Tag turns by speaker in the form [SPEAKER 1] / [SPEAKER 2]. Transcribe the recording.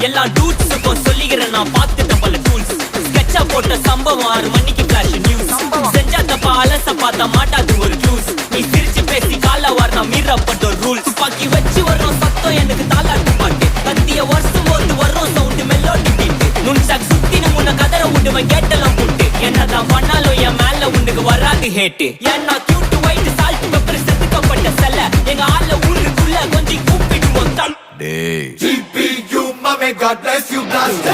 [SPEAKER 1] எல்லா டூட்ஸுக்கும் சொல்லிக்கிறேன் நான் பார்த்துட்ட பல டூல்ஸ். ஸ்கெட்சா போட்ட சம்பவம் 6 மணிக்கு ஃபிளாஷ் நியூஸ். செஞ்சா தப்பா அலச பார்த்தா மாட்டாது ஒரு ஜூஸ். நீ சிரிச்சு பேசி கால வார் நான் மீறப்பட்ட ரூல். துப்பாக்கி வச்சு வர்றோம் சத்தம் எனக்கு தாளாட்டு பாட்டு. கத்திய வருஷம் போது வர்றோம் சவுண்டு மெல்லோடி பீட்டு. நுண்சாக் சுத்தி முன்ன கதற விடுவேன் கேட்டெல்லாம் போட்டு. என்னதான் பண்ணாலும் என் மேல உனக்கு வராது ஹேட்டு. ஏன்னா கியூட் ஒயிட் சால்ட் பெப்பர் செதுக்கப்பட்ட செல்ல. எங்க ஆள ஊருக்குள்ள கொஞ்சம் கூப்பிடுவோம் தம்.
[SPEAKER 2] GPU, mommy, God bless you, blast.